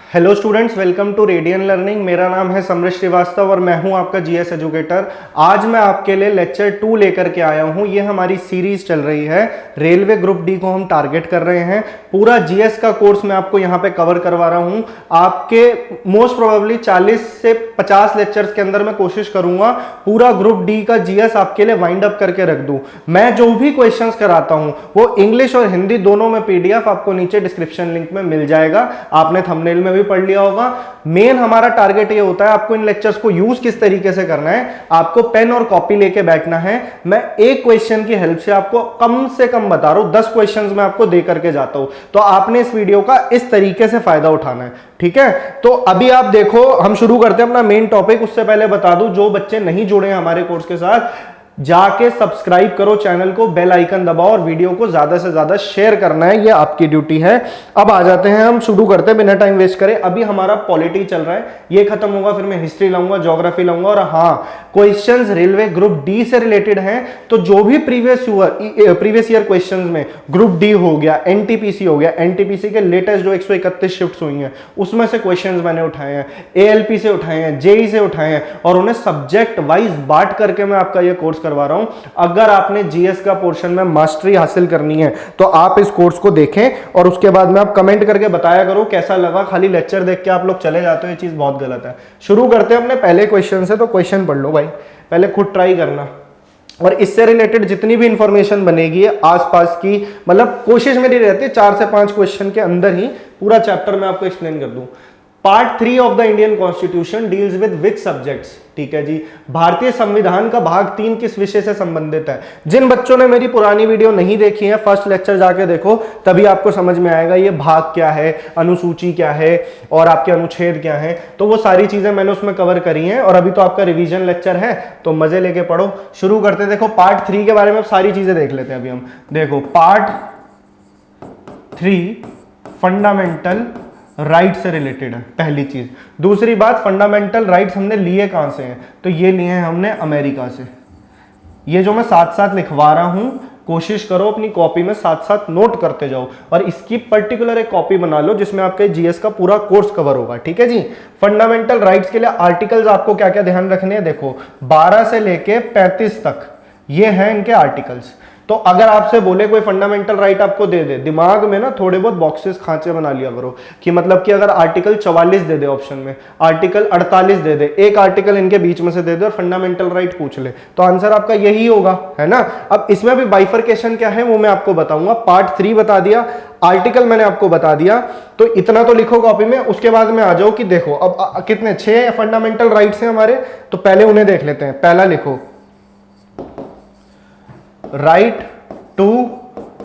Hello students, welcome to Radian learning. मेरा नाम है समृश श्रीवास्तव और मैं हूं आपका जीएस एजुकेटर। आज मैं आपके लिए लेक्चर 2 लेकर के आया हूं। ये हमारी सीरीज चल रही है, रेलवे ग्रुप डी को हम टारगेट कर रहे हैं। पूरा जीएस का कोर्स मैं आपको यहां पे कवर करवा रहा हूं। आपके मोस्ट प्रोबेबली 40 से 50 लेक्चर्स के अंदर मैं कोशिश करूंगा पूरा ग्रुप डी का जीएस आपके लिए वाइंड अप करके रख दूं। मैं जो भी क्वेश्चंस कराता हूं वो इंग्लिश और हिंदी दोनों में पीडीएफ आपको नीचे डिस्क्रिप्शन लिंक में मिल जाएगा। आपने थंबनेल में भी पढ़ लिया होगा। मेन हमारा टारगेट ये होता है आपको इन लेक्चर्स को यूज किस तरीके से करना है। आपको पेन और कॉपी लेके बैठना है। मैं एक क्वेश्चन की हेल्प से आपको कम से कम बता रहा हूं, 10 क्वेश्चंस मैं आपको दे करके जाता हूं। तो आपने इस वीडियो का इस तरीके से फायदा उठाना है, ठीक है। तो अभी आप देखो, हम शुरू करते हैं अपना मेन टॉपिक। उससे पहले बता दूं, जो बच्चे नहीं जुड़े हैं हमारे कोर्स के साथ, जाके सब्सक्राइब करो चैनल को, बेल आइकन दबाओ और वीडियो को ज्यादा से ज्यादा शेयर करना है, ये आपकी ड्यूटी है। अब आ जाते हैं, हम शुरू करते हैं बिना टाइम वेस्ट करे। अभी हमारा पॉलिटी चल रहा है, ये खत्म होगा, फिर मैं हिस्ट्री लाऊंगा, ज्योग्राफी लाऊंगा। और हाँ, क्वेश्चंस रेलवे ग्रुप डी से रिलेटेड हैं, तो जो भी प्रीवियस ईयर क्वेश्चंस में ग्रुप डी हो गया, एनटीपीसी हो गया, एनटीपीसी के लेटेस्ट जो 131 शिफ्ट्स हुई हैं उसमें से क्वेश्चंस मैंने उठाए हैं, एएलपी से उठाए हैं, जेई से उठाए हैं और उन्हें सब्जेक्ट वाइज बांट करके मैं आपका ये कोर्स करवा रहा हूं। अगर आपने जीएस का पोर्शन में मास्टरी हासिल करनी है तो आप इस कोर्स को देखें और उसके बाद में आप कमेंट करके बताया करो कैसा लगा। खाली लेक्चर देख के आप लोग चले जाते हो, ये चीज बहुत गलत है। शुरू करते हैं अपने पहले क्वेश्चन से। तो क्वेश्चन पढ़ लो भाई, पहले खुद ट्राई करना और इससे रिलेटेड जितनी भी इंफॉर्मेशन बनेगी आसपास की, मतलब कोशिश मेरी रहती है 4 से 5 क्वेश्चन के अंदर ही पूरा चैप्टर मैं आपको एक्सप्लेन कर दूं। Part 3 of the Indian constitution deals with which subjects, ठीक है जी। भारतीय संविधान का भाग 3 किस विषय से संबंधित है। जिन बच्चों ने मेरी पुरानी वीडियो नहीं देखी है, फर्स्ट लेक्चर जाके देखो, तभी आपको समझ में आएगा ये भाग क्या है, अनुसूची क्या है और आपके अनुच्छेद क्या है। तो वो सारी चीजें मैंने उसमें कवर करी हैं और अभी तो आपका रिवीजन लेक्चर है, तो मजे लेके पढ़ो। शुरू करते देखो पार्ट 3 के बारे में सारी चीजें देख लेते हैं अभी हम। देखो पार्ट 3 फंडामेंटल राइट से रिलेटेड है, पहली चीज। दूसरी बात, फंडामेंटल राइट्स हमने लिए कहां से हैं, तो ये लिए हैं हमने अमेरिका से। ये जो मैं साथ साथ लिखवा रहा हूं, कोशिश करो अपनी कॉपी में साथ साथ नोट करते जाओ और इसकी पर्टिकुलर एक कॉपी बना लो जिसमें आपके जीएस का पूरा कोर्स कवर होगा, ठीक है जी। फंडामेंटल राइट्स के लिए आर्टिकल्स आपको क्या क्या ध्यान रखने हैं, देखो 12 से लेके 35 तक ये हैं इनके आर्टिकल्स। तो अगर आपसे बोले कोई फंडामेंटल राइट आपको दे दे, दिमाग में ना थोड़े बहुत बॉक्सेस खांचे बना लिया करो कि मतलब कि अगर आर्टिकल 44 दे दे ऑप्शन में, आर्टिकल 48 दे दे, एक आर्टिकल इनके बीच में से दे दे और फंडामेंटल राइट पूछ ले, तो आंसर आपका यही होगा, है ना। अब इसमें भी बाइफरकेशन क्या है वो मैं आपको बताऊंगा। पार्ट 3 बता दिया, आर्टिकल मैंने आपको बता दिया, तो इतना तो लिखो कॉपी में। उसके बाद में आ जाओ कि देखो अब कितने 6 फंडामेंटल राइट्स हैं हमारे, तो पहले उन्हें देख लेते हैं। पहला लिखो, राइट टू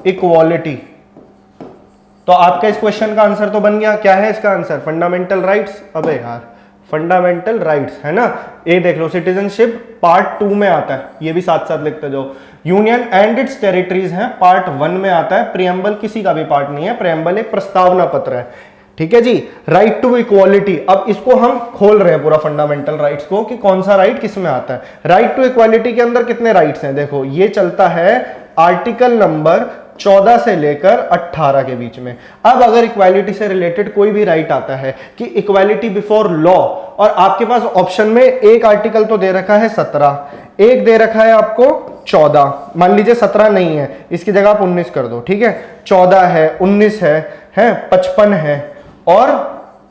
इक्वालिटी। तो आपका इस क्वेश्चन का आंसर तो बन गया। क्या है इसका आंसर, फंडामेंटल राइट्स। अबे यार, फंडामेंटल राइट्स है ना, ये देख लो। सिटीजनशिप पार्ट 2 में आता है, ये भी साथ साथ लिखते जाओ। यूनियन एंड इट्स टेरिटरीज है, पार्ट 1 में आता है। प्रियम्बल किसी का भी पार्ट नहीं है, प्रियम्बल एक प्रस्तावना पत्र है, ठीक है जी। राइट टू इक्वालिटी, अब इसको हम खोल रहे हैं पूरा फंडामेंटल राइट्स को कि कौन सा राइट किस में आता है। राइट टू इक्वालिटी के अंदर कितने राइट्स हैं, देखो ये चलता है आर्टिकल नंबर 14 से लेकर 18 के बीच में। अब अगर इक्वालिटी से रिलेटेड कोई भी राइट आता है कि इक्वालिटी बिफोर लॉ, और आपके पास ऑप्शन में एक आर्टिकल तो दे रखा है 17, एक दे रखा है आपको 14, मान लीजिए 17 नहीं है, इसकी जगह आप 19 कर दो, ठीक है। 14 है, 19 है 55 है और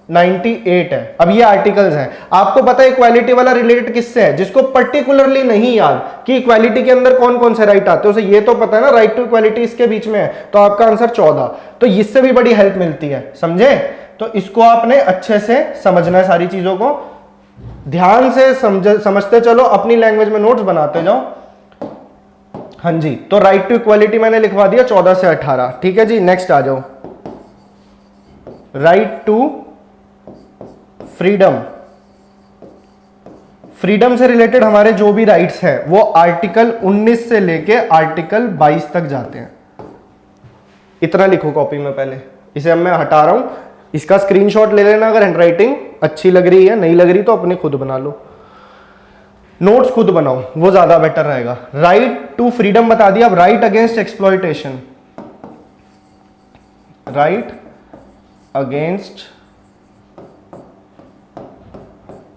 98 है। अब ये आर्टिकल्स हैं। आपको पता है इक्वालिटी वाला रिलेटेड किससे है, जिसको पर्टिकुलरली नहीं याद कि इक्वालिटी के अंदर कौन कौन से राइट आते हैं, उसे ये तो पता है ना राइट टू इक्वालिटी इसके बीच में है, तो आपका आंसर 14। तो इससे भी बड़ी हेल्प मिलती है, समझे। तो इसको आपने अच्छे से समझना है, सारी चीजों को ध्यान से समझते चलो, अपनी लैंग्वेज में नोट्स बनाते जाओ। हाँ जी, तो राइट टू इक्वालिटी मैंने लिखवा दिया 14 से 18, ठीक है जी। नेक्स्ट आ जाओ, राइट टू फ्रीडम। फ्रीडम से रिलेटेड हमारे जो भी राइट्स हैं वो आर्टिकल 19 से लेके आर्टिकल 22 तक जाते हैं। इतना लिखो कॉपी में पहले, इसे अब मैं हटा रहा हूं, इसका स्क्रीनशॉट ले लेना अगर हैंडराइटिंग अच्छी लग रही है, नहीं लग रही तो अपने खुद बना लो, नोट्स खुद बनाओ, वो ज्यादा बेटर रहेगा। राइट टू फ्रीडम बता दिया। अब right against exploitation, right against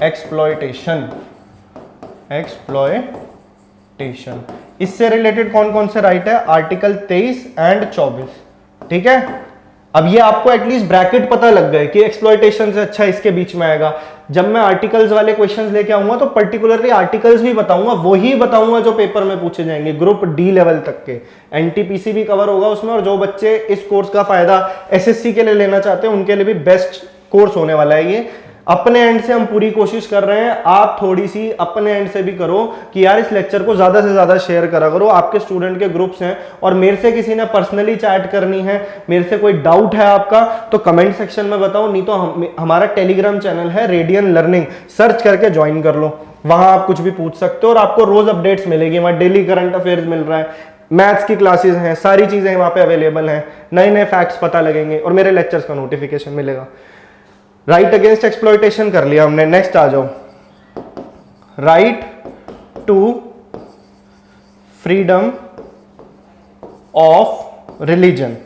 exploitation, इससे रिलेटेड कौन कौन से राइट है, आर्टिकल 23 एंड 24, ठीक है। अब ये आपको एटलीस्ट ब्रैकेट पता लग गए कि एक्सप्लॉयटेशन से अच्छा इसके बीच में आएगा। जब मैं आर्टिकल्स वाले क्वेश्चंस लेके आऊंगा तो पर्टिकुलरली आर्टिकल्स भी बताऊंगा, वही बताऊंगा जो पेपर में पूछे जाएंगे ग्रुप डी लेवल तक के। एनटीपीसी भी कवर होगा उसमें, और जो बच्चे इस कोर्स का फायदा एसएससी के लिए लेना चाहते हैं उनके लिए भी बेस्ट कोर्स होने वाला है ये। अपने एंड से हम पूरी कोशिश कर रहे हैं, आप थोड़ी सी अपने एंड से भी करो कि यार इस लेक्चर को ज्यादा से ज्यादा शेयर करा करो। आपके स्टूडेंट के ग्रुप्स हैं और मेरे से किसी ने पर्सनली चैट करनी है, मेरे से कोई डाउट है आपका तो कमेंट सेक्शन में बताओ, नहीं तो हमारा टेलीग्राम चैनल है रेडियन लर्निंग, सर्च करके ज्वाइन कर लो, वहां आप कुछ भी पूछ सकते हो और आपको रोज अपडेट्स मिलेगी। वहां डेली करंट अफेयर्स मिल रहा है, मैथ्स की क्लासेस हैं, सारी चीजें वहां पे अवेलेबल हैं, नए नए फैक्ट्स पता लगेंगे और मेरे लेक्चर्स का नोटिफिकेशन मिलेगा। राइट अगेंस्ट एक्सप्लॉयटेशन कर लिया हमने, नेक्स्ट आ जाओ, right to freedom of religion.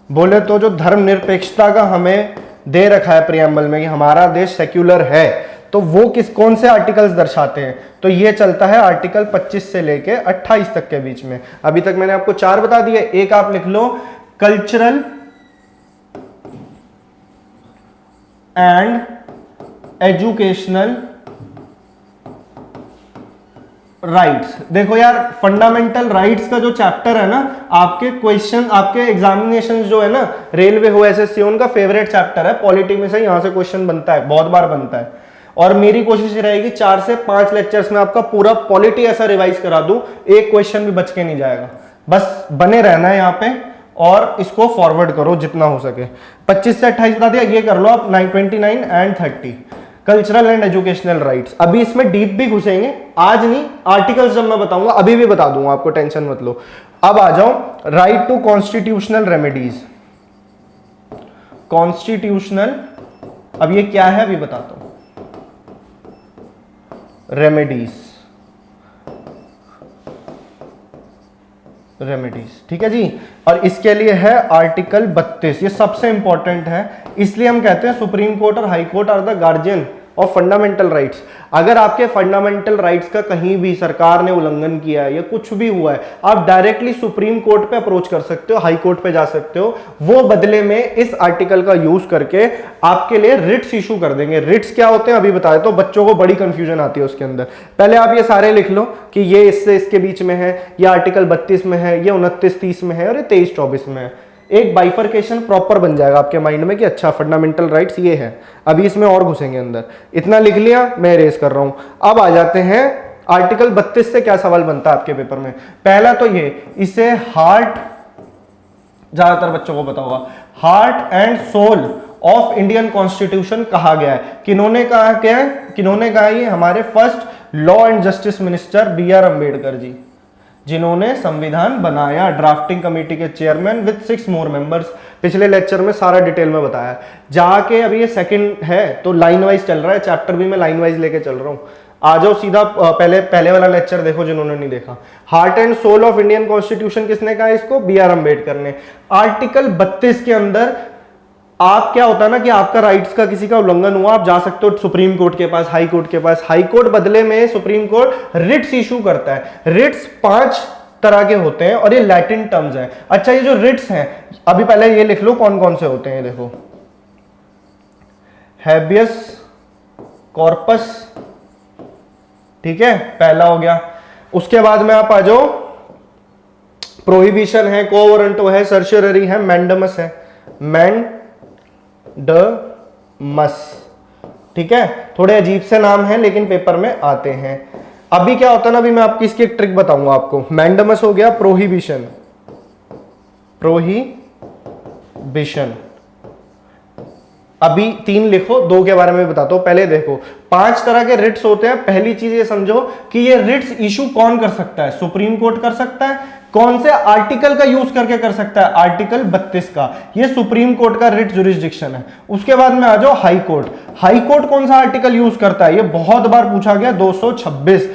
बोले तो जो धर्मनिरपेक्षता का हमें दे रखा है प्रियम्बल में कि हमारा देश सेक्युलर है, तो वो कौन से आर्टिकल्स दर्शाते हैं, तो ये चलता है आर्टिकल 25 से लेके 28 तक के बीच में। अभी तक मैंने आपको 4 बता दिए, एक आप लिख लो, कल्चरल एंड एजुकेशनल राइट्स। देखो यार, फंडामेंटल राइट्स का जो चैप्टर है ना, आपके क्वेश्चन, आपके एग्जामिनेशन जो है ना, रेलवे हो, एसएससी, उनका फेवरेट चैप्टर है। पॉलिटी में से यहां से क्वेश्चन बनता है, बहुत बार बनता है, और मेरी कोशिश रहेगी 4 से 5 लेक्चर्स में आपका पूरा पॉलिटी ऐसा रिवाइज करा दूं, एक क्वेश्चन भी बच के नहीं जाएगा। बस बने रहना है यहाँ पे और इसको फॉरवर्ड करो जितना हो सके। 25 से 28 बता दिया, ये कर लो आप 29 and 30, cultural and educational rights. अभी इसमें डीप भी घुसेंगे, आज नहीं, आर्टिकल्स जब मैं बताऊंगा अभी भी बता दूंगा आपको, टेंशन मत लो। अब आ जाओ, right to constitutional remedies. Constitutional, अब ये क्या है अभी बताता हूं, रेमेडीज, ठीक है जी। और इसके लिए है आर्टिकल 32, ये सबसे इंपॉर्टेंट है, इसलिए हम कहते हैं सुप्रीम कोर्ट और high court are the guardian of fundamental rights. अगर आपके फंडामेंटल राइट्स का कहीं भी सरकार ने उल्लंघन किया है या कुछ भी हुआ है, आप डायरेक्टली सुप्रीम कोर्ट पे अप्रोच कर सकते हो, हाई कोर्ट पे जा सकते हो, वो बदले में इस आर्टिकल का यूज करके आपके लिए रिट्स इशू कर देंगे। रिट्स क्या होते हैं अभी बताए, तो बच्चों को बड़ी कंफ्यूजन आती है उसके अंदर। पहले आप ये सारे लिख लो कि ये इससे इसके बीच में है, ये आर्टिकल 32 में है, ये 29-30 में है और ये 23-24 में है। एक बाइफर्केशन प्रॉपर बन जाएगा आपके माइंड में कि अच्छा फंडामेंटल राइट्स ये है। अभी इसमें और घुसेंगे अंदर, इतना लिख लिया, मैं इरेज कर रहा हूं। अब आ जाते हैं आर्टिकल 32 से क्या सवाल बनता है आपके पेपर में। पहला तो ये, इसे हार्ट, ज्यादातर बच्चों को पता होगा, heart and soul of Indian constitution कहा गया है। किन्होंने कहा, क्या है, किन्होंने कहा, ये हमारे first law and justice minister BR Ambedkar ji, जिन्होंने संविधान बनाया, ड्राफ्टिंग कमेटी के चेयरमैन विद 6 मोर मेंबर्स। पिछले लेक्चर में सारा डिटेल में बताया। जाके अभी ये सेकंड है तो लाइन वाइज चल रहा है, चैप्टर भी मैं लाइन वाइज लेके चल रहा हूं। आ जाओ सीधा, पहले वाला लेक्चर देखो जिन्होंने नहीं देखा। Heart and soul of Indian constitution किसने कहा इसको, BR अम्बेडकर ने। आर्टिकल 32 के अंदर आप, क्या होता है ना कि आपका राइट्स का किसी का उल्लंघन हुआ, आप जा सकते हो सुप्रीम कोर्ट के पास, हाई कोर्ट के पास। हाई कोर्ट बदले में सुप्रीम कोर्ट रिट्स इशू करता है। रिट्स 5 तरह के होते हैं और ये लैटिन टर्म्स हैं। अच्छा, ये जो रिट्स हैं, अभी पहले ये लिख लो कौन कौन से होते हैं। देखो, हैबियस कॉर्पस, ठीक है, पहला हो गया। उसके बाद में आप आ जाओ, प्रोहिबिशन है, कोवरंटो है, सर्शियरी है, मैंडमस है, मैंडमस, ठीक है। थोड़े अजीब से नाम हैं लेकिन पेपर में आते हैं। अभी क्या होता है ना, अभी मैं आपकी इसकी एक ट्रिक बताऊंगा आपको। मैंडमस हो गया प्रोहिबिशन, प्रोहिबिशन। अभी 3 लिखो, 2 के बारे में बताता हूं। पहले देखो, 5 तरह के रिट्स होते हैं। पहली चीज ये समझो कि ये रिट्स इशू कौन कर सकता है, सुप्रीम कोर्ट कर सकता है। कौन से आर्टिकल का यूज करके कर सकता है, आर्टिकल 32 का। ये सुप्रीम कोर्ट का रिट जुरिस्डिक्शन है। उसके बाद में आ जाओ हाई कोर्ट। हाई कोर्ट कौन सा आर्टिकल यूज करता है, ये बहुत बार पूछा गया, 226।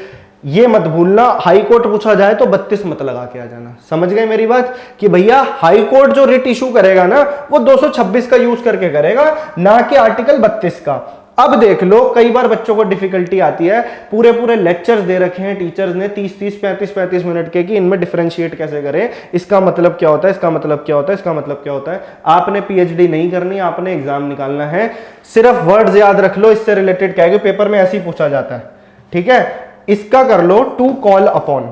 ये मत भूलना, हाई कोर्ट पूछा जाए तो 32 मत लगा के आ जाना। समझ गए मेरी बात, कि भैया हाई कोर्ट जो रिट इशू करेगा ना, वो 226 का यूज करके करेगा, ना कि आर्टिकल 32 का। अब देख लो, कई बार बच्चों को डिफिकल्टी आती है, पूरे पूरे लेक्चर्स दे रखे हैं टीचर्स ने 30-30, 35-35 मिनट के, कि इनमें डिफरेंशिएट कैसे करें, इसका मतलब क्या होता है, इसका मतलब क्या होता है, इसका मतलब क्या होता है। आपने पीएचडी नहीं करनी, आपने एग्जाम निकालना है, सिर्फ वर्ड्स याद रख लो, इससे रिलेटेड क्या है, पेपर में ऐसे ही पूछा जाता है, ठीक है। इसका कर लो टू कॉल अपॉन,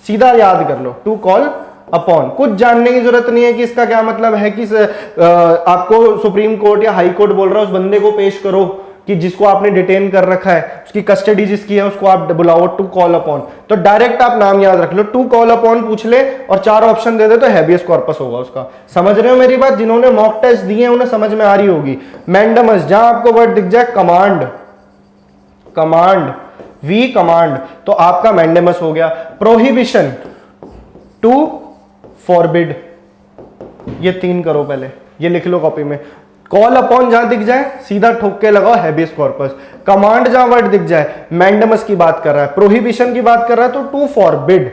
सीधा याद कर लो, टू कॉल अपॉन। कुछ जानने की जरूरत नहीं है कि इसका क्या मतलब है, कि आपको सुप्रीम कोर्ट या हाई कोर्ट बोल रहा है उस बंदे को पेश करो कि जिसको आपने डिटेन कर रखा है, उसकी कस्टडी जिसकी है उसको आप बुलाओ, टू कॉल अपॉन। तो डायरेक्ट आप नाम याद रख लो, टू कॉल अपॉन पूछ ले और 4 ऑप्शन दे दे तो हैबियस कॉर्पस होगा उसका। समझ रहे हो मेरी बात? जिन्होंने मॉक टेस्ट दिए हैं उन्हें समझ में आ रही होगी। मैंडेमस, जहां आपको वर्ड दिख जाए कमांड, कमांड, वी कमांड, तो आपका मैंडेमस हो गया। प्रोहिबिशन, टू फॉरबिड, ये 3 करो पहले, ये लिख लो कॉपी में। कॉल अपॉन जहां दिख जाए सीधा ठोक के लगाओ हैबियस कॉर्पस। कमांड जहां वर्ड दिख जाए, मैंडेमस की बात कर रहा है, प्रोहिबिशन की बात कर रहा है तो टू फॉरबिड।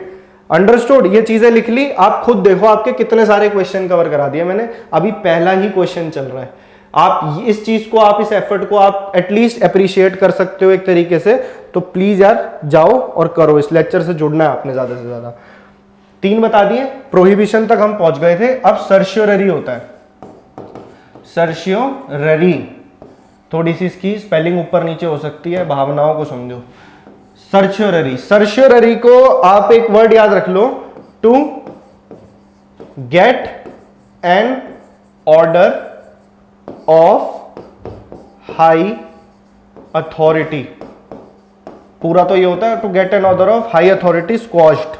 अंडरस्टूड? ये चीजें लिख ली, आप खुद देखो आपके कितने सारे क्वेश्चन कवर करा दिए मैंने, अभी पहला ही क्वेश्चन चल रहा है। आप इस चीज को, आप इस एफर्ट को आप एटलीस्ट अप्रिशिएट कर सकते हो एक तरीके से, तो प्लीज यार जाओ और करो, इस लेक्चर से जुड़ना है आपने ज्यादा से ज्यादा। 3 बता दिए, प्रोहिबिशन तक हम पहुंच गए थे। अब सर्शियोररी होता है, सर्शियोररी, थोड़ी सी इसकी स्पेलिंग ऊपर नीचे हो सकती है, भावनाओं को समझो। सर्शियोररी, सर्शियोररी को आप एक वर्ड याद रख लो, to get an order of high authority. पूरा तो ये होता है to get an order of high authority squashed,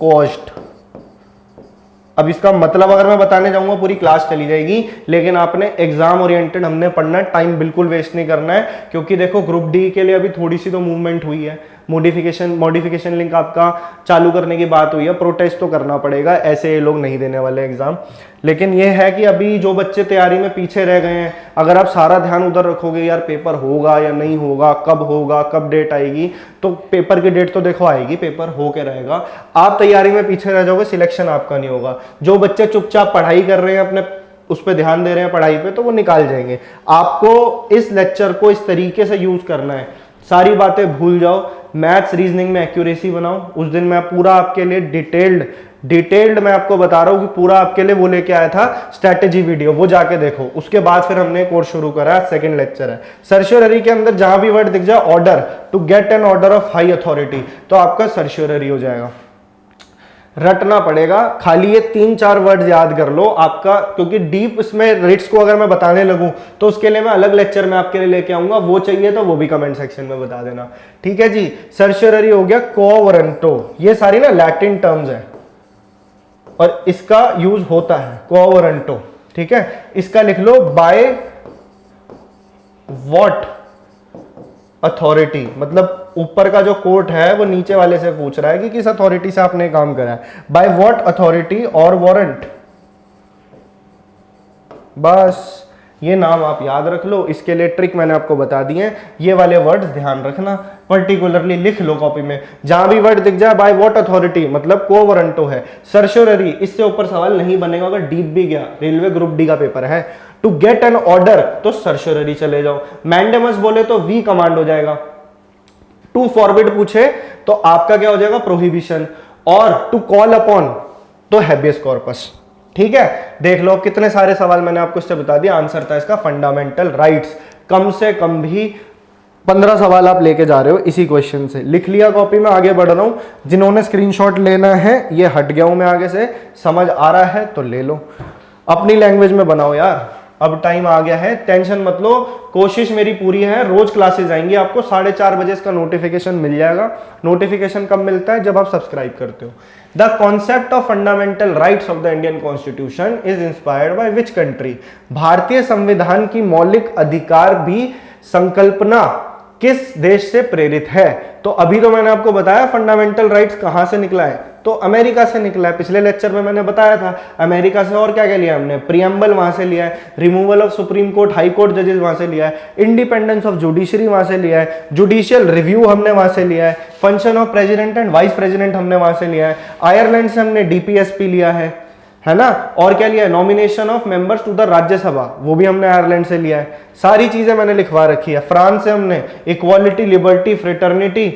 cost. अब इसका मतलब अगर मैं बताने जाऊंगा पूरी क्लास चली जाएगी, लेकिन आपने एग्जाम ओरिएंटेड हमने पढ़ना है, टाइम बिल्कुल वेस्ट नहीं करना है, क्योंकि देखो ग्रुप डी के लिए अभी थोड़ी सी तो मूवमेंट हुई है, मॉडिफिकेशन लिंक आपका चालू करने की बात हुई है, प्रोटेस्ट तो करना पड़ेगा, ऐसे ये लोग नहीं देने वाले एग्जाम। लेकिन ये है कि अभी जो बच्चे तैयारी में पीछे रह गए हैं, अगर आप सारा ध्यान उधर रखोगे यार पेपर होगा या नहीं होगा, कब डेट आएगी, तो पेपर की डेट तो देखो आएगी, पेपर हो के रहेगा, आप तैयारी में पीछे रह जाओगे, सिलेक्शन आपका नहीं होगा। जो बच्चे चुपचाप पढ़ाई कर रहे हैं, अपने उस पर ध्यान दे रहे हैं पढ़ाई पे, तो वो निकाल जाएंगे। आपको इस लेक्चर को इस तरीके से यूज करना है, सारी बातें भूल जाओ, मैथ्स रीजनिंग में एक्यूरेसी बनाओ। उस दिन मैं पूरा आपके लिए डिटेल्ड मैं आपको बता रहा हूं कि पूरा आपके लिए वो लेके आया था स्ट्रेटेजी वीडियो, वो जाके देखो। उसके बाद फिर हमने कोर्स शुरू करा, सेकंड लेक्चर है। सर्शियोररी के अंदर जहां भी वर्ड दिख जाए, order, to get an order of high authority, तो आपका सर्शियोररी हो जाएगा। रटना पड़ेगा, खाली ये 3-4 वर्ड्स याद कर लो आपका, क्योंकि डीप इसमें रिट्स को अगर मैं बताने लगूं तो उसके लिए मैं अलग लेक्चर में आपके लिए लेके आऊंगा, वो चाहिए तो वो भी कमेंट सेक्शन में बता देना, ठीक है जी। सर्शियोररी हो गया। क्वो वारंटो, ये सारी ना लैटिन टर्म्स है और इसका यूज होता है, क्वो वारंटो, ठीक है। इसका लिख लो, बाय व्हाट अथॉरिटी, मतलब ऊपर का जो कोर्ट है वो नीचे वाले से पूछ रहा है कि किस अथॉरिटी से आपने काम करा है, बाय व्हाट अथॉरिटी और वारंट, बस ये नाम आप याद रख लो। इसके लिए ट्रिक मैंने आपको बता दी है, ये वाले वर्ड्स ध्यान रखना, पर्टिकुलरली लिख लो कॉपी में, जहां भी वर्ड दिख जाए बाय व्हाट अथॉरिटी मतलब क्वो वारंटो है। सर्शियोररी, इससे ऊपर सवाल नहीं बनेगा, अगर डीप भी गया, रेलवे ग्रुप डी का पेपर है। टू गेट एन ऑर्डर तो सर्शियोररी चले जाओ। मैंडेमस बोले तो वी कमांड हो जाएगा। टू फॉरबिड पूछे तो आपका क्या हो जाएगा, प्रोहिबिशन। और टू कॉल अपॉन तो हैबियस कॉर्पस, ठीक है। देख लो कितने सारे सवाल मैंने आपको इससे बता दिया। आंसर था इसका फंडामेंटल राइट्स। कम से कम भी 15 सवाल आप लेके जा रहे हो इसी क्वेश्चन से। लिख लिया कॉपी में, आगे बढ़ रहा हूं। जिन्होंने स्क्रीनशॉट लेना है, ये हट गया हूं मैं आगे से, समझ आ रहा है तो ले लो, अपनी लैंग्वेज में बनाओ यार। अब टाइम आ गया है, टेंशन मत लो, कोशिश मेरी पूरी है, रोज क्लासेस आएंगी आपको। 4:30 बजे इसका नोटिफिकेशन मिल जाएगा। नोटिफिकेशन कब मिलता है, जब आप सब्सक्राइब करते हो। The concept of fundamental rights of the Indian constitution is inspired by which country. भारतीय संविधान की मौलिक अधिकार भी संकल्पना किस देश से प्रेरित है। तो अभी तो मैंने आपको बताया फंडामेंटल राइट्स कहां से निकला है, तो अमेरिका से निकला है। पिछले लेक्चर में मैंने बताया था अमेरिका से। और क्या क्या लिया हमने, प्रीएम्बल वहां से लिया है, removal of supreme court high court जजेस वहां से लिया है, इंडिपेंडेंस ऑफ जुडिशरी वहां से लिया है, जुडिशियल रिव्यू हमने वहां से लिया है, function of president and vice president हमने वहां से लिया है, आयरलैंड से हमने डीपीएसपी लिया है है ना। और क्या लिया है, nomination of members to the Rajya Sabha, वो भी हमने आयरलैंड से लिया है। सारी चीजें मैंने लिखवा रखी है। फ्रांस से हमने इक्वालिटी, लिबर्टी, फ्रेटर्निटी,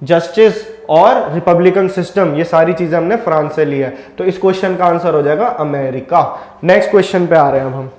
जस्टिस और रिपब्लिकन सिस्टम, ये सारी चीजें हमने फ्रांस से लिया है। तो इस क्वेश्चन का आंसर हो जाएगा अमेरिका। नेक्स्ट क्वेश्चन पे आ रहे हैं अब हम।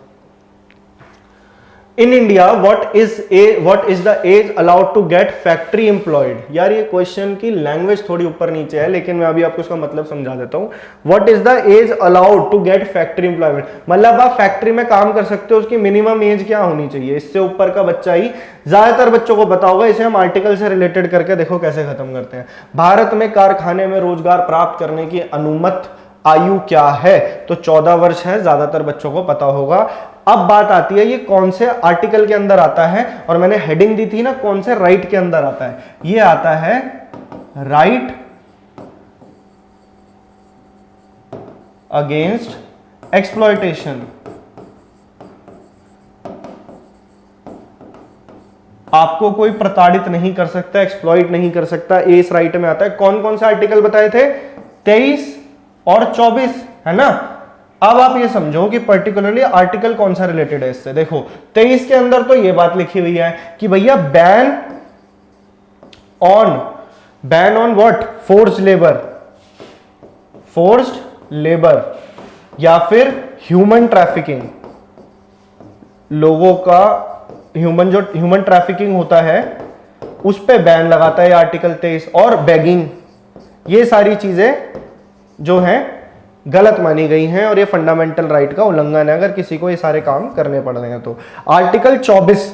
In India what is the age allowed to get factory employed. यार ये क्वेश्चन की लैंग्वेज थोड़ी ऊपर नीचे है, लेकिन मैं अभी आपको उसका मतलब समझा देता हूं। What is the age allowed to get factory employment, मतलब आप फैक्ट्री में काम कर सकते हो, उसकी मिनिमम एज क्या होनी चाहिए। इससे ऊपर का बच्चा ही ज्यादातर बच्चों को पता होगा। इसे हम आर्टिकल से रिलेटेड करके देखो कैसे खत्म करते हैं। भारत में कारखाने में रोजगार प्राप्त करने की अनुमत आयु क्या है, तो 14 वर्ष है, ज्यादातर बच्चों को पता होगा। अब बात आती है ये कौन से आर्टिकल के अंदर आता है, और मैंने हेडिंग दी थी ना कौन से राइट के अंदर आता है। ये आता है राइट अगेंस्ट एक्सप्लॉयटेशन। आपको कोई प्रताड़ित नहीं कर सकता, एक्सप्लॉइट नहीं कर सकता, ये इस राइट में आता है। कौन कौन से आर्टिकल बताए थे, 23 और 24, है ना। अब आप ये समझो कि पर्टिकुलरली आर्टिकल कौन सा रिलेटेड है इससे। देखो 23 के अंदर तो ये बात लिखी हुई है कि भैया ban on what, forced labour या फिर ह्यूमन ट्रैफिकिंग। लोगों का ह्यूमन ट्रैफिकिंग होता है उस पे बैन लगाता है आर्टिकल 23। और बेगिंग, ये सारी चीजें जो हैं गलत मानी गई हैं और ये फंडामेंटल राइट का उल्लंघन है अगर किसी को ये सारे काम करने पड़ रहे हैं तो। आर्टिकल 24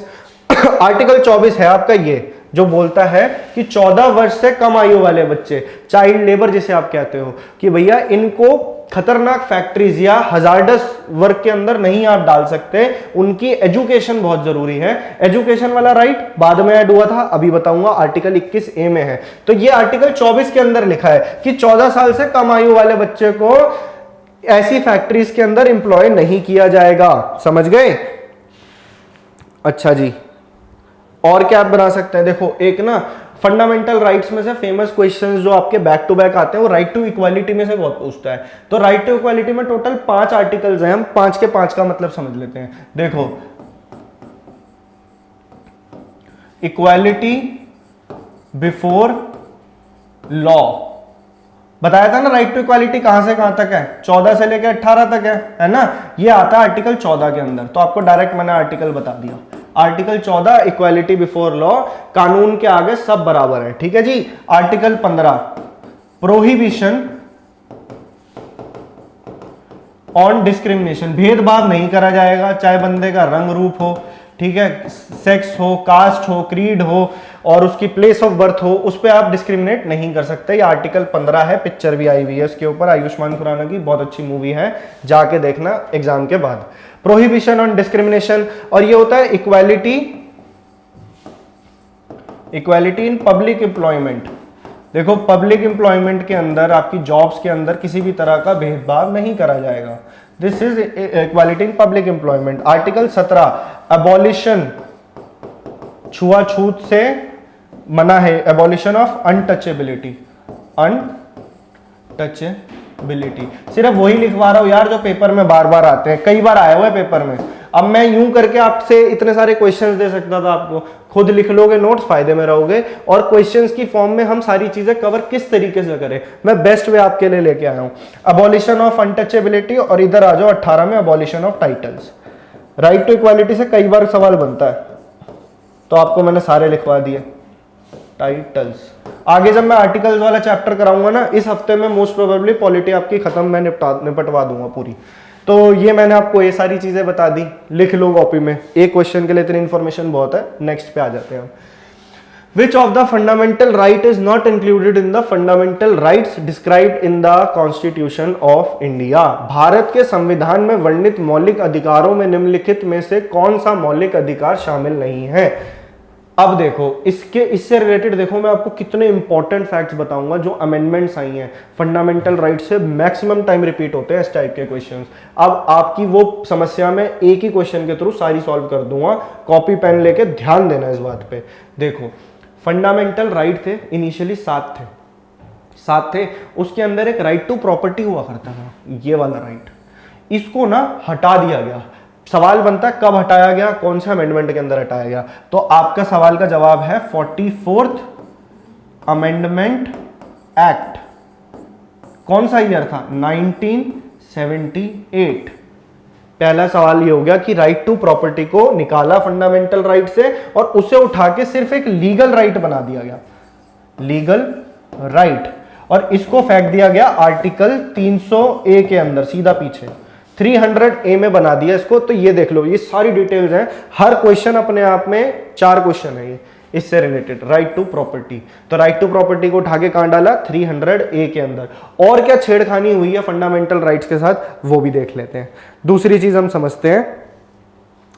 आर्टिकल 24 है आपका ये, जो बोलता है कि 14 वर्ष से कम आयु वाले बच्चे, चाइल्ड लेबर जिसे आप कहते हो, कि भैया इनको खतरनाक फैक्ट्रीज या हजार्डस वर्क के अंदर नहीं आप डाल सकते, उनकी एजुकेशन बहुत जरूरी है। एजुकेशन वाला राइट बाद में ऐड हुआ था, अभी बताऊंगा, आर्टिकल 21A में है। तो ये आर्टिकल 24 के अंदर लिखा है कि 14 साल से कम आयु वाले बच्चे को ऐसी फैक्ट्रीज के अंदर एम्प्लॉय नहीं किया जाएगा। समझ गए? अच्छा जी, और क्या आप बना सकते हैं। देखो एक ना फंडामेंटल राइट्स में से फेमस क्वेश्चंस जो आपके बैक टू बैक आते हैं वो राइट टू इक्वालिटी में से बहुत पूछता है। तो राइट टू इक्वालिटी में टोटल 5 आर्टिकल्स हैं, हम 5 के 5 का मतलब समझ लेते हैं। देखो इक्वालिटी बिफोर लॉ, बताया था ना राइट टू इक्वालिटी कहां से कहां तक है, 14 से लेकर 18 तक है ना। ये आता है आर्टिकल 14 के अंदर। तो आपको डायरेक्ट मैंने आर्टिकल बता दिया, आर्टिकल 14 इक्वालिटी बिफोर लॉ, कानून के आगे सब बराबर है, ठीक है जी। आर्टिकल 15 प्रोहिबिशन ऑन डिस्क्रिमिनेशन, भेदभाव नहीं करा जाएगा, चाहे बंदे का रंग रूप हो, ठीक है, सेक्स हो, कास्ट हो, क्रीड हो और उसकी प्लेस ऑफ बर्थ हो, उस पर आप डिस्क्रिमिनेट नहीं कर सकते। ये आर्टिकल 15 है, पिक्चर भी आई हुई है इसके ऊपर, आयुष्मान खुराना की बहुत अच्छी मूवी है, जाके देखना एग्जाम के बाद। प्रोहिबिशन ऑन डिस्क्रिमिनेशन, और ये होता है इक्वालिटी इन पब्लिक एम्प्लॉयमेंट। देखो पब्लिक एम्प्लॉयमेंट के अंदर, आपकी जॉब्स के अंदर किसी भी तरह का भेदभाव नहीं करा जाएगा। This is equality in public employment. Article 17 abolition, छुआछूत से मना है, एबॉलिशन ऑफ अनटचेबिलिटी, सिर्फ वही लिखवा रहा हूं यार जो पेपर में बार बार आते हैं, कई बार आया हुआ है पेपर में। अब मैं यूं करके आपसे इतने सारे क्वेश्चंस दे सकता था आपको, खुद लिख लोगे नोट्स, फायदे में रहोगे। और क्वेश्चंस की फॉर्म में हम सारी चीजें कवर किस तरीके से करें, मैं बेस्ट वे आपके लिए लेके आया हूं। अबॉलिशन ऑफ अनटचेबिलिटी, और इधर आ जाओ 18 में abolition of titles. Right to equality से कई बार सवाल बनता है, तो आपको मैंने सारे लिखवा दिए। टाइटल्स आगे जब मैं आर्टिकल्स वाला चैप्टर कराऊंगा ना, इस हफ्ते में मोस्ट प्रोबेबली पॉलिटी आपकी खत्म, मैं निपटवा दूंगा पूरी। तो ये मैंने आपको ये सारी चीजें बता दी, लिख लो कॉपी में, एक क्वेश्चन के लिए इतनी इंफॉर्मेशन बहुत है। नेक्स्ट पे आ जाते हैं हम। Which of the fundamental right is not included in the fundamental rights described in the Constitution of India? Bharat के संविधान में वर्णित मौलिक अधिकारों में निम्नलिखित में से कौन सा मौलिक अधिकार शामिल नहीं है? अब देखो इससे रिलेटेड देखो मैं आपको कितने इंपॉर्टेंट फैक्ट्स बताऊंगा जो अमेंडमेंट्स आई हैं फंडामेंटल राइट से, मैक्सिमम टाइम रिपीट होते हैं इस टाइप के क्वेश्चंस। अब आपकी वो समस्या में एक ही क्वेश्चन के थ्रू सारी सॉल्व कर दूंगा, कॉपी पेन लेके ध्यान देना इस बात पे। देखो फंडामेंटल राइट थे इनिशियली 7 थे, उसके अंदर एक राइट टू प्रॉपर्टी हुआ करता था, ये वाला राइट। इसको ना हटा दिया गया। सवाल बनता है कब हटाया गया, कौन सा अमेंडमेंट के अंदर हटाया गया, तो आपका सवाल का जवाब है 44th अमेंडमेंट एक्ट। कौन सा ईयर था? 1978। पहला सवाल ये हो गया कि राइट टू प्रॉपर्टी को निकाला फंडामेंटल राइट से और उसे उठा के सिर्फ एक लीगल राइट बना दिया गया, लीगल राइट, और इसको फेंक दिया गया आर्टिकल 300A के अंदर, सीधा पीछे 300A में बना दिया इसको। तो ये देख लो, ये सारी डिटेल्स हैं, हर क्वेश्चन अपने आप में 4 क्वेश्चन है ये इससे रिलेटेड, राइट टू प्रॉपर्टी। तो राइट टू प्रॉपर्टी को उठा के कहां डाला? 300A के अंदर। और क्या छेड़खानी हुई है फंडामेंटल राइट्स के साथ, वो भी देख लेते हैं। दूसरी चीज हम समझते हैं,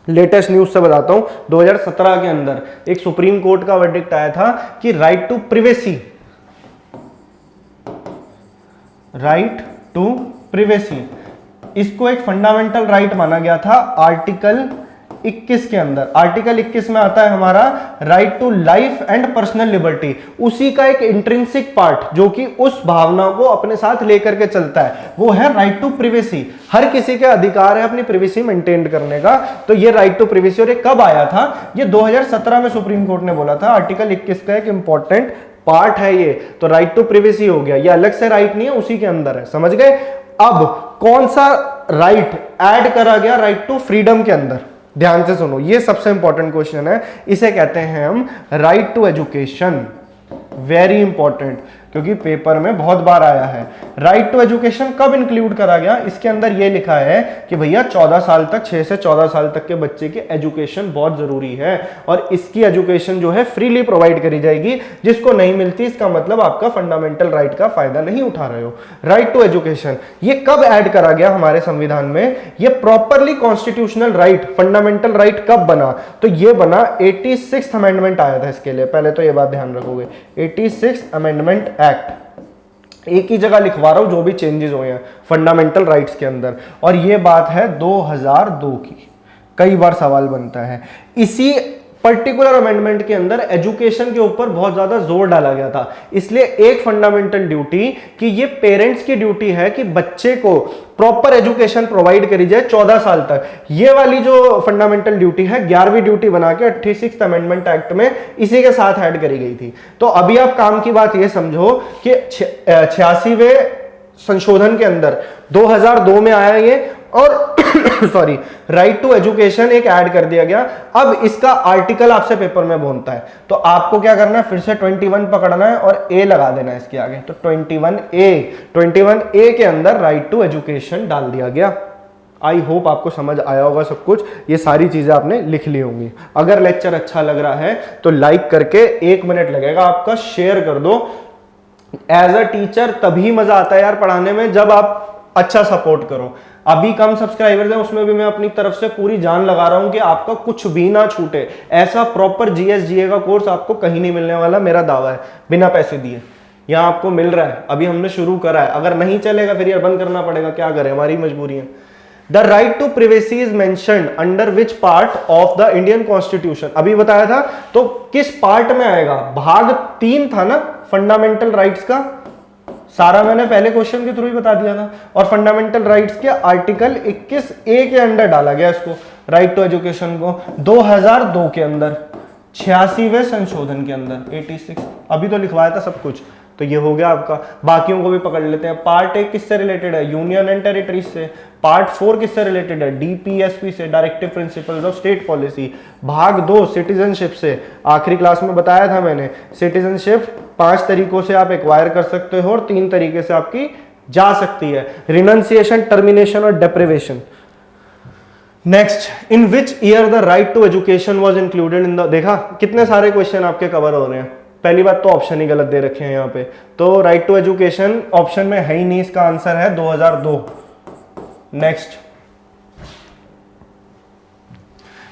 लेटेस्ट न्यूज से बताता हूं, 2017 के अंदर एक सुप्रीम कोर्ट का वर्डिक्ट आया था कि right to privacy, right to privacy, इसको एक फंडामेंटल राइट माना गया था आर्टिकल 21 के अंदर। आर्टिकल 21 में आता है हमारा right to life and personal liberty, उसी का एक इंट्रिंसिक पार्ट जो कि उस भावना को अपने साथ लेकर के चलता है, वो है राइट टू प्रिवेसी। हर किसी के अधिकार है अपनी प्रिवेसी मेंटेन करने का। तो ये राइट टू प्रिवेसी, और ये कब आया था? ये 2017 में सुप्रीम कोर्ट ने बोला था। आर्टिकल 21 का एक इंपॉर्टेंट पार्ट है ये। तो राइट टू प्रिवेसी हो गया, ये अलग से राइट नहीं है, उसी के अंदर है, समझ गए। अब कौन सा राइट ऐड करा गया राइट टू फ्रीडम के अंदर? ध्यान से सुनो, ये सबसे इंपॉर्टेंट क्वेश्चन है। इसे कहते हैं हम right to education. Very important, क्योंकि पेपर में बहुत बार आया है। राइट टू एजुकेशन कब इंक्लूड करा गया? इसके अंदर ये लिखा है कि भैया 14 साल तक, 6 से 14 साल तक के बच्चे की एजुकेशन बहुत जरूरी है, और इसकी एजुकेशन जो है फ्रीली प्रोवाइड करी जाएगी। जिसको नहीं मिलती, इसका मतलब आपका फंडामेंटल राइट का फायदा नहीं उठा रहे हो। राइट टू एजुकेशन ये कब ऐड करा गया हमारे संविधान में? ये properly constitutional right, fundamental right कब बना? तो ये बना 86th अमेंडमेंट आया था इसके लिए। पहले तो ये बात ध्यान रखोगे, 86th अमेंडमेंट एक्ट। एक ही जगह लिखवा रहा हूं जो भी चेंजेस हुए हैं फंडामेंटल राइट्स के अंदर, और ये बात है 2002 की। कई बार सवाल बनता है, इसी पर्टिकुलर अमेंडमेंट के अंदर एजुकेशन के ऊपर बहुत ज्यादा जोर डाला गया था। इसलिए एक फंडामेंटल ड्यूटी कि ये पेरेंट्स की ड्यूटी है कि बच्चे को प्रॉपर एजुकेशन प्रोवाइड करी जाए 14 साल तक। ये वाली जो फंडामेंटल ड्यूटी है 11वीं ड्यूटी बना के 86th अमेंडमेंट एक्ट में इसी के साथ ऐड करी गई थी। तो अभी आप काम की बात ये समझो कि 86वें संशोधन के अंदर 2002 में आया ये, और सॉरी राइट टू एजुकेशन एक ऐड कर दिया गया। अब इसका आर्टिकल आपसे पेपर में बोलता है, तो आपको क्या करना है? फिर से 21 पकड़ना है और ए लगा देना है इसके आगे। तो 21A के अंदर राइट टू एजुकेशन डाल दिया गया। आई होप आपको समझ आया होगा सब कुछ, ये सारी चीजें आपने लिख ली होंगी। अगर लेक्चर अच्छा लग रहा है तो लाइक करके, 1 मिनट लगेगा आपका, शेयर कर दो। एज अ टीचर तभी मजा आता है यार पढ़ाने में जब आप अच्छा सपोर्ट करो। अभी कम सब्सक्राइबर्स हैं, उसमें भी मैं अपनी तरफ से पूरी जान लगा रहा हूं कि आपका कुछ भी ना छूटे। ऐसा प्रॉपर जीएस जीए का कोर्स आपको कहीं नहीं मिलने वाला, मेरा दावा है, बिना पैसे दिए। यहां आपको मिल रहा है, अभी हमने शुरू करा है। अगर नहीं चलेगा फिर ये बंद करना पड़ेगा, क्या करें, हमारी मजबूरी है। The right to privacy is mentioned under which part of the Indian constitution? अभी बताया था, तो किस पार्ट में आएगा? भाग 3 था ना फंडामेंटल राइट्स का, सारा मैंने पहले क्वेश्चन के थ्रू ही बता दिया था। और फंडामेंटल राइट्स के आर्टिकल 21A के अंडर डाला गया इसको, राइट टू एजुकेशन को 2002 के अंदर, 86वें संशोधन के अंदर, 86। अभी तो लिखवाया था सब कुछ, तो ये हो गया आपका। बाकियों को भी पकड़ लेते हैं। पार्ट 1 किससे रिलेटेड है? यूनियन एंड टेरिटरीज से। पार्ट 4 किससे रिलेटेड है? डीपीएसपी से, directive principles of state policy. भाग 2 सिटीजनशिप से। आखिरी क्लास में बताया था मैंने, सिटीजनशिप 5 तरीकों से आप एक्वायर कर सकते हो और 3 तरीके से आपकी जा सकती है, रिनंसिएशन, टर्मिनेशन और deprivation. Next, in which year the right to education was included in the, देखा कितने सारे क्वेश्चन आपके कवर हो रहे हैं। पहली बात तो ऑप्शन ही गलत दे रखे हैं यहाँ पे, तो राइट टू एजुकेशन ऑप्शन में है ही नहीं, इसका आंसर है 2002। Next,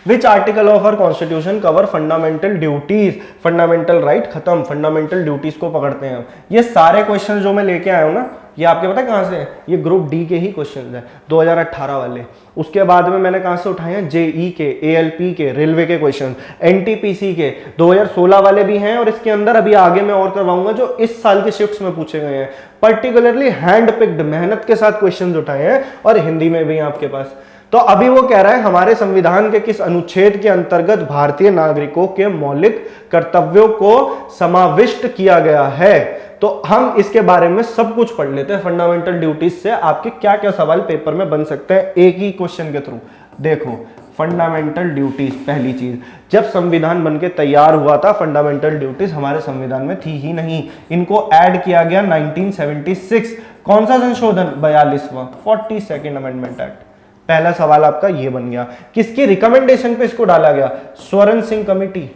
which article of our constitution cover fundamental duties? Fundamental right खत्म, फंडामेंटल ड्यूटीज को पकड़ते हैं हम। ये सारे क्वेश्चन जो मैं लेके आया हूं ना, ये आपके पता है कहाँ से है? ये ग्रुप डी के ही क्वेश्चन है 2018 वाले। उसके बाद में मैंने कहाँ से उठाए हैं? जेई के, एएलपी के, रेलवे के क्वेश्चन, एनटीपीसी के 2016 वाले भी हैं, और इसके अंदर अभी आगे मैं और करवाऊंगा जो इस साल के शिफ्ट्स में पूछे गए हैं। पर्टिकुलरली हैंड पिक्ड, मेहनत के साथ क्वेश्चन उठाए हैं, और हिंदी में भी हैं आपके पास। तो अभी वो कह रहा है हमारे संविधान के किस अनुच्छेद के अंतर्गत भारतीय नागरिकों के मौलिक कर्तव्यों को समाविष्ट किया गया है। तो हम इसके बारे में सब कुछ पढ़ लेते हैं। फंडामेंटल ड्यूटीज से आपके क्या क्या सवाल पेपर में बन सकते हैं एक ही क्वेश्चन के थ्रू। देखो फंडामेंटल ड्यूटीज, पहली चीज, जब संविधान बनके तैयार हुआ था फंडामेंटल ड्यूटीज हमारे संविधान में थी ही नहीं, इनको ऐड किया गया 1976। कौन सा संशोधन? 42वां 42nd अमेंडमेंट एक्ट। पहला सवाल आपका ये बन गया। किसकी रिकमेंडेशन पे इसको डाला गया? स्वर्ण सिंह कमेटी।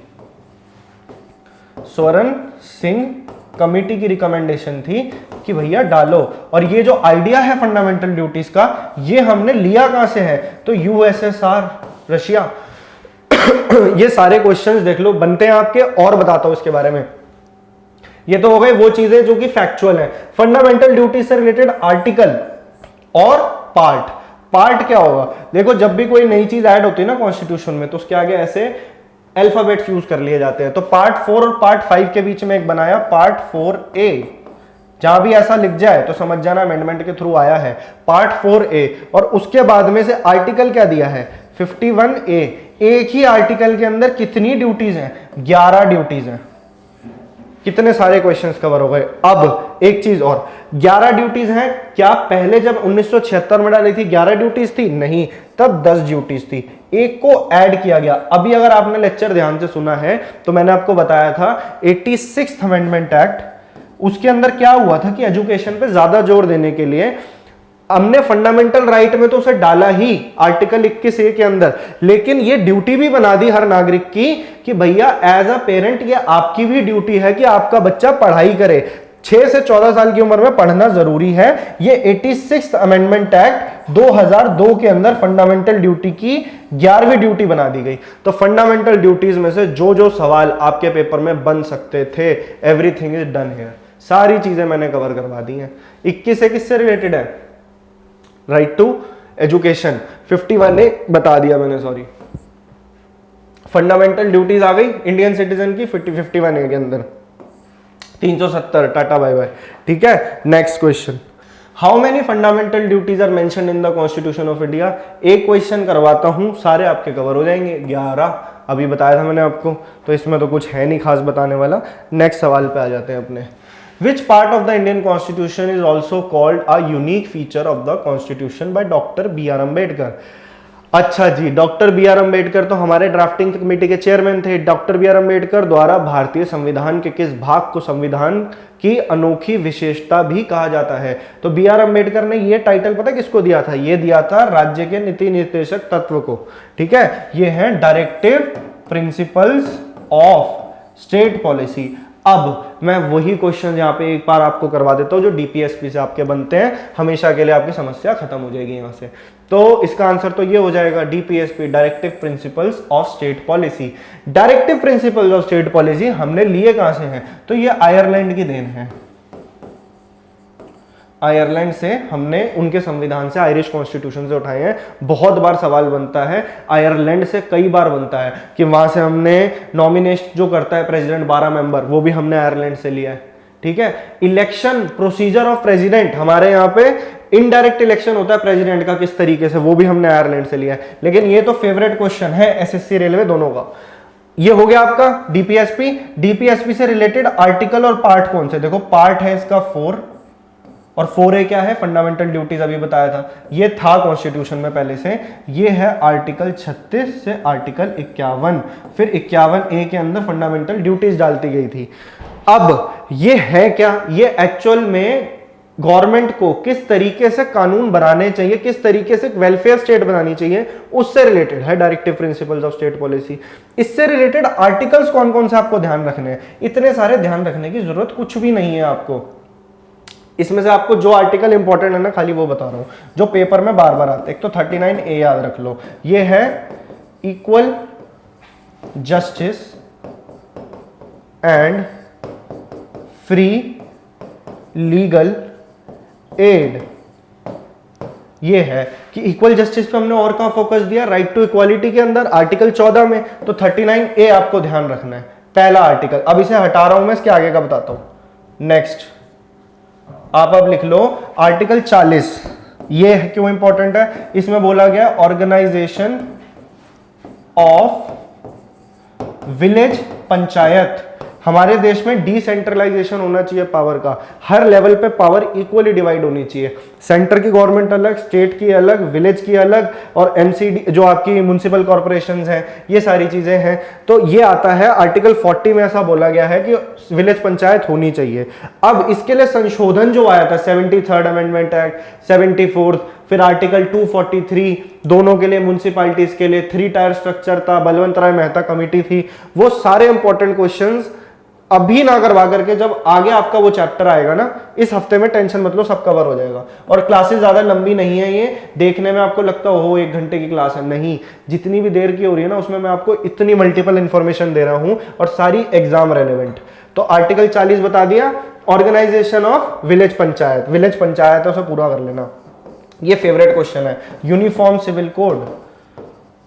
स्वर्ण सिंह कमेटी की रिकमेंडेशन थी कि भैया डालो। और ये जो आइडिया है फंडामेंटल ड्यूटीज का, ये हमने लिया कहां से है? तो यूएसएसआर, रशिया। ये सारे क्वेश्चंस देख लो बनते हैं आपके, और बताता हूं इसके बारे में। ये तो हो गए वो चीजें जो कि फैक्चुअल है। फंडामेंटल ड्यूटीज से रिलेटेड आर्टिकल और पार्ट। पार्ट क्या होगा? देखो जब भी कोई नई चीज ऐड होती है ना कॉन्स्टिट्यूशन में, तो उसके आगे ऐसे अल्फाबेट्स यूज कर लिए जाते हैं। तो पार्ट 4 और पार्ट 5 के बीच में एक बनाया पार्ट 4A। जहां भी ऐसा लिख जाए तो समझ जाना अमेंडमेंट के थ्रू आया है, पार्ट 4A। और उसके बाद में से आर्टिकल क्या दिया है? 51A। एक ही आर्टिकल के अंदर कितनी ड्यूटीज हैं? 11 ड्यूटीज हैं। कितने सारे क्वेश्चंस कवर हो गए। अब एक चीज और, 11 ड्यूटीज हैं। क्या पहले जब 1976 में डाली थी 11 ड्यूटीज थी? नहीं, तब 10 ड्यूटीज थी, एक को ऐड किया गया। अभी अगर आपने लेक्चर ध्यान से सुना है तो मैंने आपको बताया था 86th अमेंडमेंट एक्ट, उसके अंदर क्या हुआ था कि एजुकेशन पे ज्यादा जोर देने के लिए हमने फंडामेंटल राइट में तो उसे डाला ही आर्टिकल 21A के अंदर, लेकिन ये ड्यूटी भी बना दी हर नागरिक की कि भैया एज अ पेरेंट ये आपकी भी ड्यूटी है कि आपका बच्चा पढ़ाई करे। 6 से 14 साल की उम्र में पढ़ना जरूरी है। ये 86th अमेंडमेंट एक्ट 2002 के अंदर फंडामेंटल ड्यूटी की 11वीं ड्यूटी बना दी गई। तो फंडामेंटल ड्यूटीज में से जो जो सवाल आपके पेपर में बन सकते थे, एवरीथिंग इज डन हियर। सारी चीजें मैंने कवर करवा दी हैं। 21 से किससे रिलेटेड है? Right to education. 51A बता दिया मैंने, सॉरी। फंडामेंटल ड्यूटीज आ गई इंडियन सिटीजन की 51A के अंदर। 370, टाटा बाय बाय। ठीक है, next question. How many fundamental duties are mention in the constitution of India? एक क्वेश्चन करवाता हूं, सारे आपके कवर हो जाएंगे। 11 अभी बताया था मैंने आपको, तो इसमें तो कुछ है नहीं खास बताने वाला। नेक्स्ट सवाल पे आ जाते हैं अपने। Which part of the Indian Constitution is also called a unique feature of the Constitution by Dr. B.R. Ambedkar? अच्छा जी, डॉक्टर बी आर अम्बेडकर तो हमारे ड्राफ्टिंग कमेटी के चेयरमैन थे। डॉक्टर बी आर अम्बेडकर द्वारा भारतीय संविधान के किस भाग को संविधान की अनोखी विशेषता भी कहा जाता है? तो बी आर अम्बेडकर ने ये टाइटल पता किसको दिया था? ये दिया था राज्य के नीति निर्देशक तत्व को। ठीक है, ये है directive principles of state policy. अब मैं वही क्वेश्चन यहाँ पे एक बार आपको करवा देता हूँ जो डीपीएसपी से आपके बनते हैं, हमेशा के लिए आपकी समस्या खत्म हो जाएगी यहाँ से। तो इसका आंसर तो ये हो जाएगा DPSP, directive principles of state policy. Directive principles of state policy हमने लिए कहां से हैं? तो ये आयरलैंड की देन है। आयरलैंड से हमने उनके संविधान से, आयरिश कॉन्स्टिट्यूशन से उठाए हैं। बहुत बार सवाल बनता है, आयरलैंड से कई बार बनता है कि वहां से हमने नॉमिनेट जो करता है प्रेसिडेंट 12 मेंबर, वो भी हमने आयरलैंड से लिया है। ठीक है, इलेक्शन प्रोसीजर ऑफ प्रेसिडेंट, हमारे यहाँ पे इनडायरेक्ट इलेक्शन होता है प्रेसिडेंट का किस तरीके से, वो भी हमने आयरलैंड से लिया है। लेकिन ये तो फेवरेट क्वेश्चन है एसएससी रेलवे दोनों का। ये हो गया आपका डीपीएसपी। डीपीएसपी से रिलेटेड आर्टिकल और पार्ट कौन से? देखो पार्ट है इसका 4, और 4A क्या है? फंडामेंटल ड्यूटीज, अभी बताया था, ये था कॉन्स्टिट्यूशन में पहले से। ये है आर्टिकल 36 से आर्टिकल 51, फिर 51A के अंदर फंडामेंटल ड्यूटीज डालती गई थी। अब ये है क्या? ये एक्चुअल में गवर्नमेंट को किस तरीके से कानून बनाने चाहिए, किस तरीके से वेलफेयर स्टेट बनानी चाहिए, उससे रिलेटेड है directive principles of state policy. इससे रिलेटेड आर्टिकल्स कौन कौन से आपको ध्यान रखने हैं? इतने सारे ध्यान रखने की जरूरत कुछ भी नहीं है आपको। इसमें से आपको जो आर्टिकल इंपॉर्टेंट है ना, खाली वो बता रहा हूं, जो पेपर में बार बार आते हैं। एक तो 39A याद रख लो, ये है equal justice and free legal aid. ये है कि इक्वल जस्टिस पे हमने और कहां फोकस दिया, राइट टू इक्वालिटी के अंदर आर्टिकल 14 में। तो 39A आपको ध्यान रखना है, पहला आर्टिकल। अब इसे हटा रहा हूं मैं, इसके आगे का बताता हूं। नेक्स्ट आप अब लिख लो आर्टिकल 40। ये क्यों इंपॉर्टेंट है, इसमें बोला गया ऑर्गेनाइजेशन ऑफ विलेज पंचायत। हमारे देश में डिसेंट्रलाइजेशन होना चाहिए पावर का, हर लेवल पे पावर इक्वली डिवाइड होनी चाहिए। सेंटर की गवर्नमेंट अलग, स्टेट की अलग, विलेज की अलग, और एमसीडी जो आपकी म्युनिसिपल कॉर्पोरेशंस हैं, ये सारी चीजें हैं। तो ये आता है आर्टिकल 40 में, ऐसा बोला गया है कि विलेज पंचायत होनी चाहिए। अब इसके लिए संशोधन जो आया था 73rd अमेंडमेंट एक्ट, 74th, फिर आर्टिकल 243 दोनों के लिए, म्युनिसिपैलिटीज के लिए 3 टायर स्ट्रक्चर था, बलवंत राय मेहता कमेटी थी। वो सारे इंपॉर्टेंट क्वेश्चंस अभी ना करवा करके जब आगे आपका वो चैप्टर आएगा ना, इस हफ्ते में टेंशन मत लो, सब कवर हो जाएगा। और क्लासेस ज्यादा लंबी नहीं है, ये देखने में आपको लगता हो 1 घंटे की क्लास है, नहीं, जितनी भी देर की हो रही है ना उसमें मैं आपको इतनी मल्टीपल इंफॉर्मेशन दे रहा हूं और सारी एग्जाम रेलेवेंट। तो आर्टिकल 40 बता दिया, organisation of village panchayat, village panchayat है उसे पूरा कर लेना। ये फेवरेट क्वेश्चन है। यूनिफॉर्म सिविल कोड,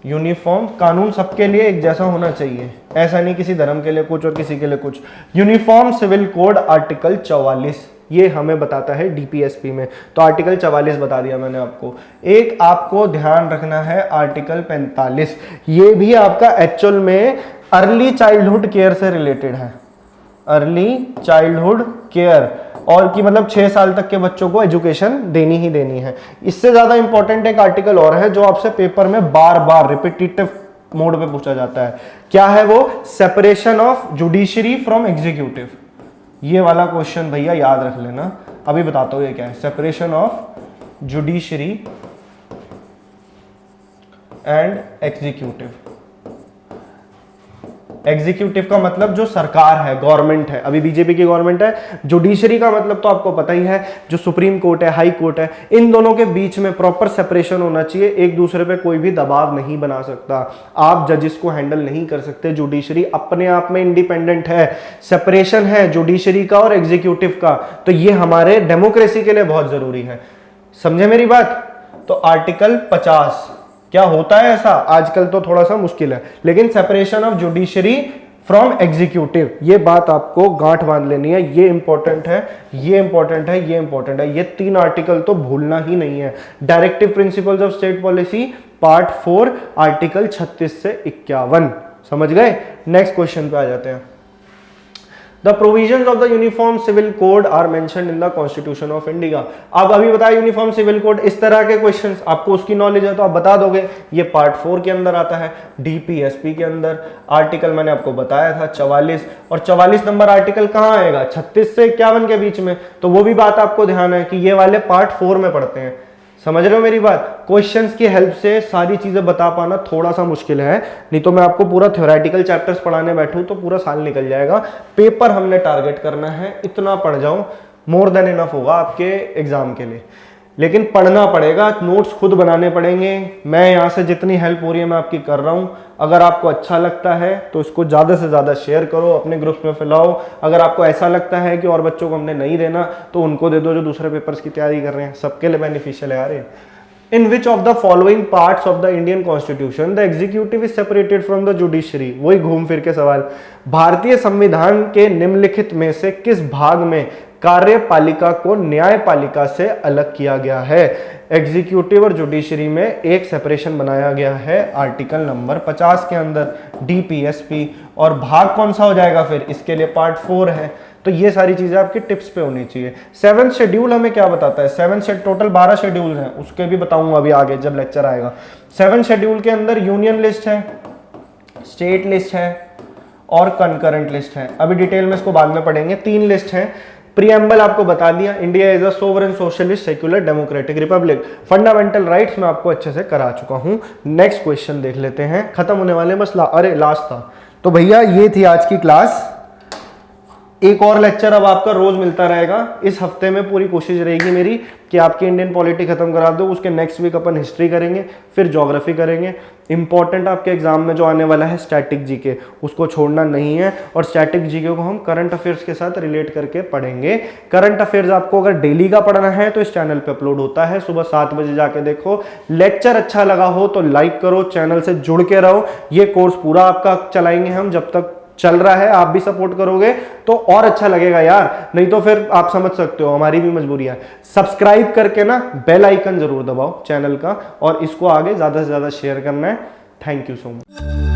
यूनिफॉर्म कानून सबके लिए एक जैसा होना चाहिए, ऐसा नहीं किसी धर्म के लिए कुछ और किसी के लिए कुछ। यूनिफॉर्म सिविल कोड आर्टिकल 44 ये हमें बताता है डीपीएसपी में। तो आर्टिकल 44 बता दिया मैंने आपको। एक आपको ध्यान रखना है आर्टिकल 45, ये भी आपका एक्चुअल में अर्ली चाइल्डहुड केयर से रिलेटेड है। अर्ली चाइल्डहुड केयर, और कि मतलब 6 साल तक के बच्चों को एजुकेशन देनी ही देनी है। इससे ज्यादा इंपॉर्टेंट एक आर्टिकल और है जो आपसे पेपर में बार बार रिपीटेटिव मोड पे पूछा जाता है। क्या है वो, separation of judiciary from executive. ये वाला क्वेश्चन भैया याद रख लेना, अभी बताता हूं ये क्या है। Separation of judiciary and executive. Executive का मतलब जो सरकार है, गवर्नमेंट है, अभी बीजेपी की गवर्नमेंट है। जुडिशरी का मतलब तो आपको पता ही है, जो सुप्रीम कोर्ट है, हाई कोर्ट है, इन दोनों के बीच में प्रॉपर सेपरेशन होना चाहिए। एक दूसरे पे कोई भी दबाव नहीं बना सकता, आप जजिस को हैंडल नहीं कर सकते। जुडिशरी अपने आप में इंडिपेंडेंट है, सेपरेशन है जुडिशरी का और एग्जीक्यूटिव का। तो ये हमारे डेमोक्रेसी के लिए बहुत जरूरी है, समझे मेरी बात। तो आर्टिकल 50 क्या होता है ऐसा, आजकल तो थोड़ा सा मुश्किल है, लेकिन separation of judiciary from executive, ये बात आपको गांठ बांध लेनी है। ये इंपॉर्टेंट है, ये इंपॉर्टेंट है, ये इंपॉर्टेंट है। ये 3 आर्टिकल तो भूलना ही नहीं है। Directive principles of state policy part 4 article 36 से 51, समझ गए। नेक्स्ट क्वेश्चन पे आ जाते हैं। The provisions of the Uniform Civil Code are mentioned in the Constitution of India। अब अभी बताया यूनिफॉर्म सिविल कोड, इस तरह के क्वेश्चंस आपको उसकी नॉलेज है तो आप बता दोगे। ये पार्ट 4 के अंदर आता है, डीपीएसपी के अंदर। आर्टिकल मैंने आपको बताया था 44, और 44 नंबर आर्टिकल कहाँ आएगा, 36 से 51 के बीच में। तो वो भी बात आपको ध्यान है कि ये वाले पार्ट 4 में पढ़ते हैं, समझ रहे हो मेरी बात। क्वेश्चंस की हेल्प से सारी चीजें बता पाना थोड़ा सा मुश्किल है, नहीं तो मैं आपको पूरा थ्योरेटिकल चैप्टर्स पढ़ाने बैठूं तो पूरा साल निकल जाएगा। पेपर हमने टारगेट करना है, इतना पढ़ जाऊं मोर देन इनफ होगा आपके एग्जाम के लिए। लेकिन पढ़ना पड़ेगा, नोट्स खुद बनाने पड़ेंगे। मैं यहाँ से जितनी हेल्प हो रही है मैं आपकी कर रहा हूँ। अगर आपको अच्छा लगता है तो इसको ज़्यादा से ज़्यादा शेयर करो, अपने ग्रुप्स में फैलाओ। अगर आपको ऐसा लगता है कि और बच्चों को हमने नहीं देना तो उनको दे दो जो दूसरे पेपर्स की तैयारी कर रहे हैं, सबके लिए बेनिफिशियल है यार। In which of the following parts of the Indian Constitution the executive is separated from the judiciary? वही घूम फिर के सवाल। भारतीय संविधान के निम्नलिखित में से किस भाग में कार्यपालिका को न्यायपालिका से अलग किया गया है? एग्जीक्यूटिव और जुडिशरी में एक सेपरेशन बनाया गया है आर्टिकल नंबर 50 के अंदर, डीपीएसपी। और भाग कौन सा हो जाएगा फिर, इसके लिए पार्ट 4 है। तो ये सारी चीजें आपकी टिप्स पे होनी चाहिए। 7th शेड्यूल हमें क्या बताता है, 7th टोटल 12 शेड्यूल हैं, उसके भी बताऊंगा अभी आगे जब लेक्चर आएगा। 7th शेड्यूल के अंदर यूनियन लिस्ट है, स्टेट लिस्ट है और कंकरेंट लिस्ट है। अभी डिटेल में इसको बाद में पढ़ेंगे। 3 लिस्ट है। प्रीएम्बल आपको बता दिया, India is a sovereign socialist secular democratic Republic. Fundamental rights मैं आपको अच्छे से करा चुका हूं। नेक्स्ट क्वेश्चन देख लेते हैं, खत्म होने वाले बस अरे लास्ट था। तो भैया ये थी आज की क्लास। एक और लेक्चर अब आपका रोज मिलता रहेगा। इस हफ्ते में पूरी कोशिश रहेगी मेरी कि आपकी इंडियन पॉलिटी खत्म करा दो। उसके नेक्स्ट वीक अपन हिस्ट्री करेंगे, फिर ज्योग्राफी करेंगे। इंपॉर्टेंट आपके एग्जाम में जो आने वाला है स्टैटिक जीके, उसको छोड़ना नहीं है। और स्टैटिक जीके को हम करंट अफेयर्स के साथ रिलेट करके पढ़ेंगे। करंट अफेयर्स आपको अगर डेली का पढ़ना है तो इस चैनल पे अपलोड होता है, सुबह 7 बजे जाके देखो। लेक्चर अच्छा लगा हो तो लाइक करो, चैनल से जुड़ के रहो। ये कोर्स पूरा आपका चलाएंगे हम, जब तक चल रहा है आप भी सपोर्ट करोगे तो और अच्छा लगेगा यार। नहीं तो फिर आप समझ सकते हो हमारी भी मजबूरियां। सब्सक्राइब करके ना बेल आइकन जरूर दबाओ चैनल का, और इसको आगे ज्यादा से ज्यादा शेयर करना है। Thank you so much.